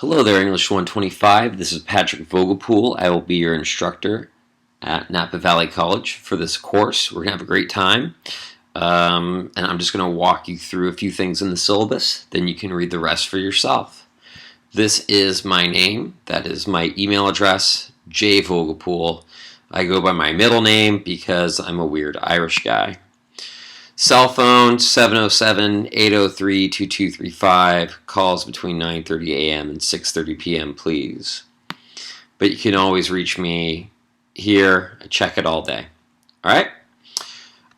Hello there, English 125. This is Patrick Vogelpool. I will be your instructor at Napa Valley College for this course. We're going to have a great time. And I'm just going to walk you through a few things in the syllabus. Then you can read the rest for yourself. This is my name. That is my email address, J Vogelpool. I go by my middle name because I'm a weird Irish guy. Cell phone 707-803-2235. Calls between 9:30 a.m. and 6:30 p.m. please. But you can always reach me here. I check it all day. All right?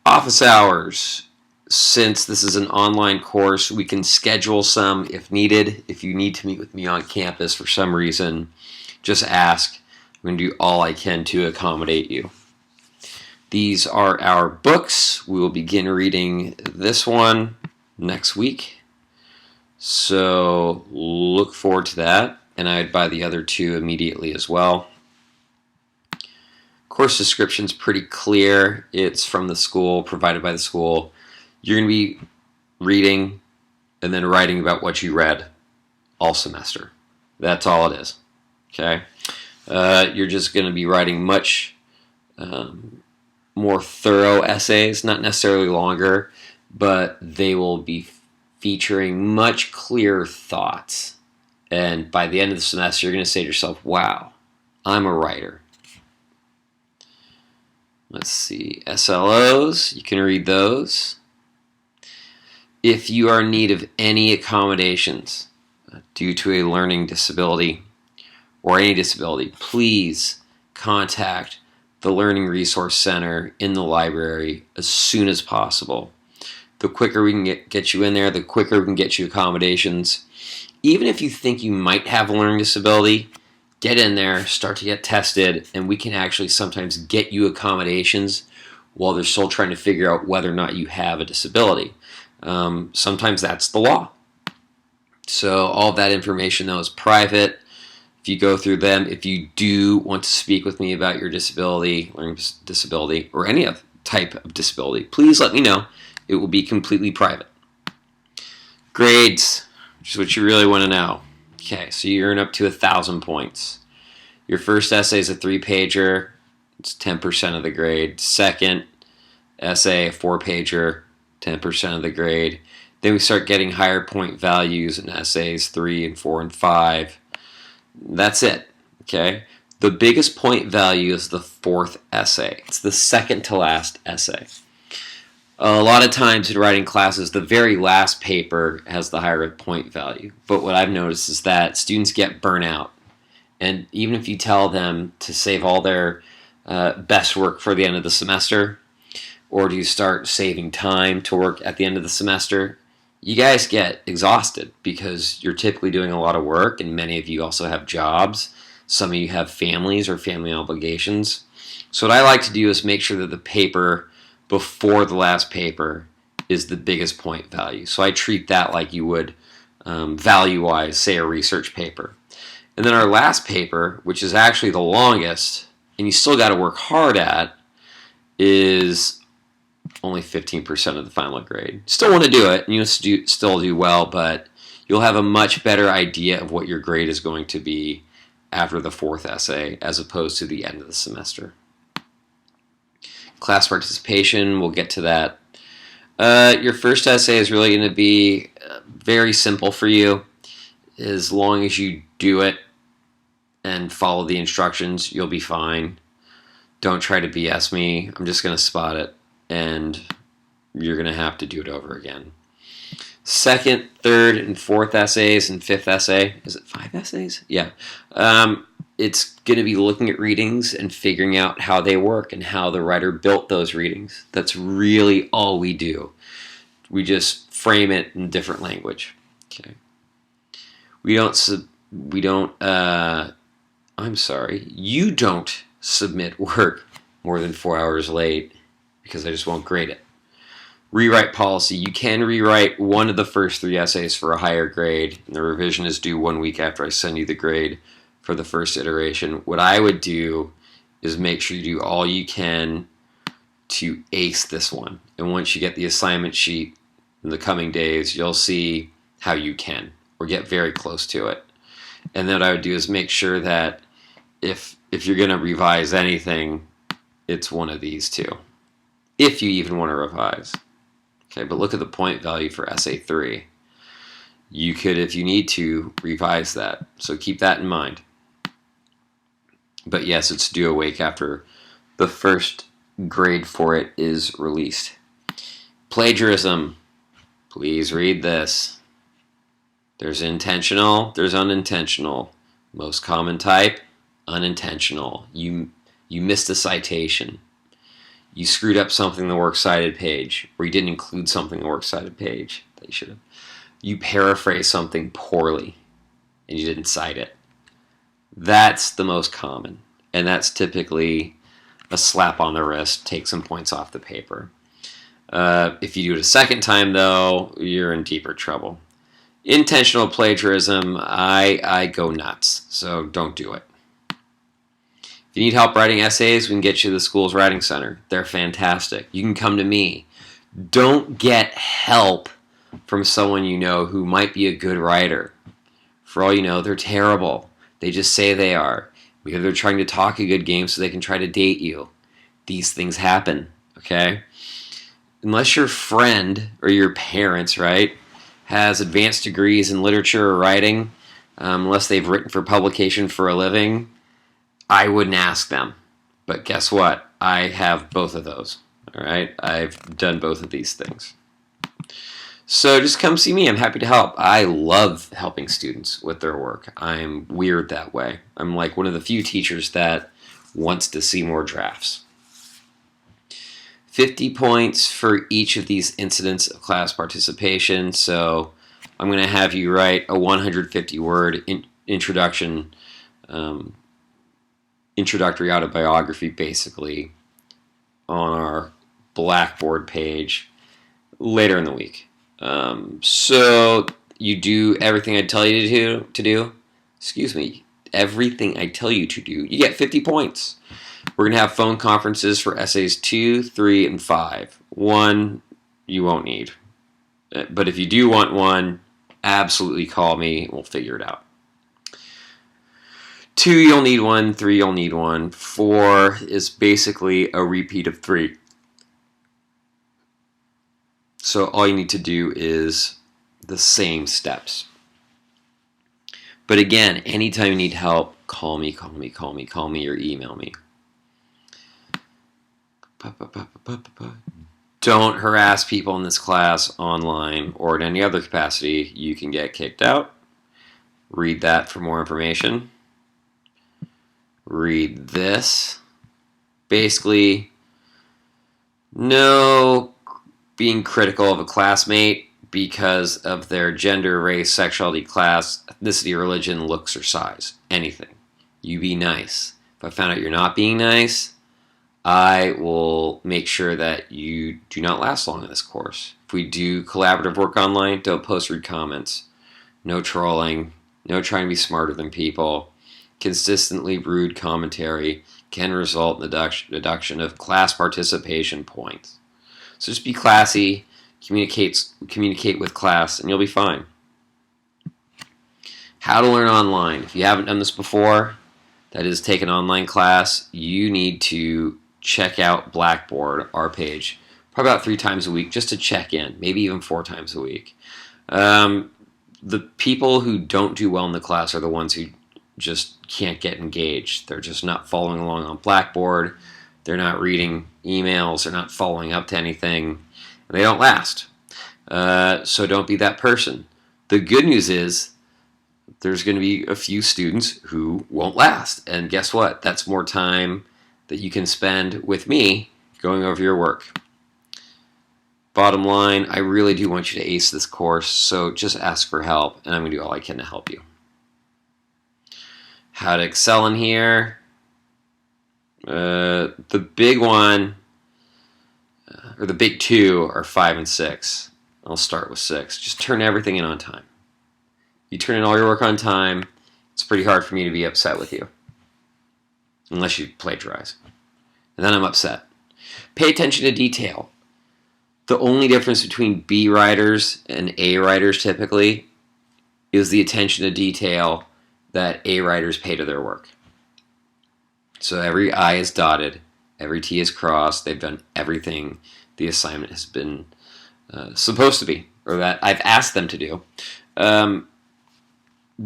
Office hours. Since this is an online course, we can schedule some if needed. If you need to meet with me on campus for some reason, just ask. I'm going to do all I can to accommodate you. These are our books. We will begin reading this one next week. So look forward to that. And I'd buy the other two immediately as well. Course description's pretty clear. It's from the school, provided by the school. You're going to be reading and then writing about what you read all semester. That's all it is. Okay? You're just going to be writing much more thorough essays, not necessarily longer, but they will be featuring much clearer thoughts. And by the end of the semester, you're going to say to yourself, wow, I'm a writer. Let's see, SLOs, you can read those. If you are in need of any accommodations due to a learning disability or any disability, please contact the Learning Resource Center in the library as soon as possible. The quicker we can get you in there, the quicker we can get you accommodations. Even if you think you might have a learning disability, get in there, start to get tested, and we can actually sometimes get you accommodations while they're still trying to figure out whether or not you have a disability. Sometimes that's the law. So all of that information, though, is private. If you go through them, if you do want to speak with me about your disability, learning disability, or any other type of disability, please let me know. It will be completely private. Grades, which is what you really want to know. Okay, so you earn up to 1,000 points. Your first essay is a 3-pager. It's 10% of the grade. Second essay, a 4-pager, 10% of the grade. Then we start getting higher point values in essays 3 and 4 and 5. That's it, okay? The biggest point value is the 4th essay. It's the second to last essay. A lot of times in writing classes, the very last paper has the higher point value. But what I've noticed is that students get burnt out. And even if you tell them to save all their best work for the end of the semester, or to start saving time to work at the end of the semester, you guys get exhausted because you're typically doing a lot of work, and many of you also have jobs. Some of you have families or family obligations. So what I like to do is make sure that the paper before the last paper is the biggest point value. So I treat that like you would value-wise, say, a research paper. And then our last paper, which is actually the longest, and you still got to work hard at, is only 15% of the final grade. Still want to do it, and you'll still do well, but you'll have a much better idea of what your grade is going to be after the 4th essay as opposed to the end of the semester. Class participation, we'll get to that. Your first essay is really going to be very simple for you. As long as you do it and follow the instructions, you'll be fine. Don't try to BS me. I'm just going to spot it, and you're going to have to do it over again. Second, third, and 4th essays and 5th essay. Is it 5 essays? Yeah. It's going to be looking at readings and figuring out how they work and how the writer built those readings. That's really all we do. We just frame it in different language. Okay. You don't submit work more than 4 hours late because I just won't grade it. Rewrite policy. You can rewrite one of the first 3 essays for a higher grade, and the revision is due 1 week after I send you the grade for the first iteration. What I would do is make sure you do all you can to ace this one. And once you get the assignment sheet in the coming days, you'll see how you can, or get very close to it. And then what I would do is make sure that if you're going to revise anything, it's one of these two, if you even want to revise. Okay, but look at the point value for Essay 3. You could, if you need to, revise that. So keep that in mind. But yes, it's due a week after the first grade for it is released. Plagiarism. Please read this. There's intentional, there's unintentional. Most common type, unintentional. You missed a citation. You screwed up something in the works cited page, or you didn't include something in the works cited page that you should have. You paraphrased something poorly and you didn't cite it. That's the most common, and that's typically a slap on the wrist, take some points off the paper. If you do it a second time, though, you're in deeper trouble. Intentional plagiarism, I go nuts, so don't do it. If you need help writing essays, we can get you to the school's writing center. They're fantastic. You can come to me. Don't get help from someone you know who might be a good writer. For all you know, they're terrible. They just say they are. Because they're trying to talk a good game so they can try to date you. These things happen, okay? Unless your friend or your parents, right, has advanced degrees in literature or writing, unless they've written for publication for a living, I wouldn't ask them. But guess what? I have both of those, all right? I've done both of these things. So just come see me. I'm happy to help. I love helping students with their work. I'm weird that way. I'm like one of the few teachers that wants to see more drafts. 50 points for each of these incidents of class participation. So I'm going to have you write a 150-word introductory autobiography, basically, on our Blackboard page later in the week. So you do everything I tell you to do. Excuse me. Everything I tell you to do. You get 50 points. We're going to have phone conferences for essays 2, 3, and 5. 1, you won't need. But if you do want one, absolutely call me. We'll figure it out. 2, you'll need one. 3, you'll need one. 4 is basically a repeat of 3. So all you need to do is the same steps. But again, anytime you need help, call me, or email me. Don't harass people in this class online or in any other capacity. You can get kicked out. Read that for more information. Read this. Basically, no being critical of a classmate because of their gender, race, sexuality, class, ethnicity, religion, looks, or size. Anything. You be nice. If I found out you're not being nice, I will make sure that you do not last long in this course. If we do collaborative work online, don't post rude comments. No trolling. No trying to be smarter than people. Consistently rude commentary can result in the deduction of class participation points. So just be classy, communicate with class, and you'll be fine. How to learn online. If you haven't done this before, that is, take an online class, you need to check out Blackboard, our page, probably about 3 times a week, just to check in, maybe even 4 times a week. The people who don't do well in the class are the ones who just can't get engaged. They're just not following along on Blackboard. They're not reading emails. They're not following up to anything. And they don't last. So don't be that person. The good news is there's going to be a few students who won't last. And guess what? That's more time that you can spend with me going over your work. Bottom line, I really do want you to ace this course, so just ask for help, and I'm going to do all I can to help you. How to excel in here. The big one, or the big 2 are 5 and 6. I'll start with 6. Just turn everything in on time. You turn in all your work on time, it's pretty hard for me to be upset with you. Unless you plagiarize. And then I'm upset. Pay attention to detail. The only difference between B writers and A writers typically is the attention to detail that A writers pay to their work. So every I is dotted, every T is crossed. They've done everything the assignment has been supposed to be, or that I've asked them to do.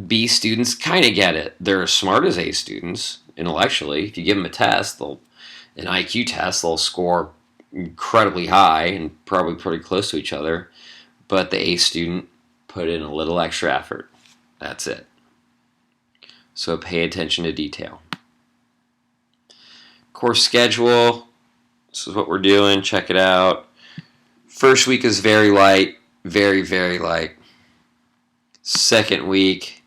B students kind of get it. They're as smart as A students intellectually. If you give them a test, an IQ test, they'll score incredibly high and probably pretty close to each other. But the A student put in a little extra effort. That's it. So pay attention to detail. Course schedule. This is what we're doing. Check it out. First week is very light. Very, very light. Second week,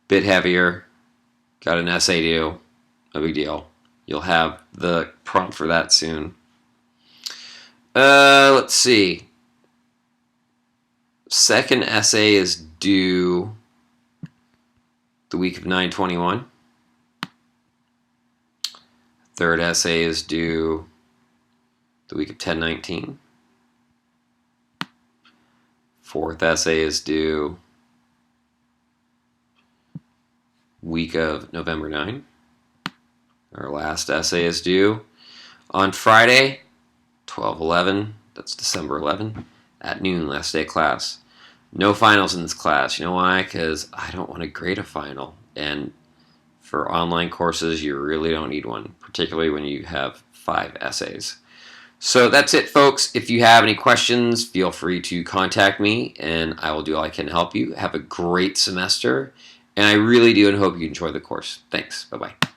bit heavier. Got an essay due. No big deal. You'll have the prompt for that soon. Let's see. Second essay is due the week of 9/21. Third essay is due the week of 10/19. Fourth essay is due week of November 9. Our last essay is due on Friday, 12/11. That's December 11 at noon, last day of class. No finals in this class. You know why? Because I don't want to grade a final. And for online courses, you really don't need one, particularly when you have 5 essays. So that's it, folks. If you have any questions, feel free to contact me, and I will do all I can to help you. Have a great semester, and I really do and hope you enjoy the course. Thanks. Bye-bye.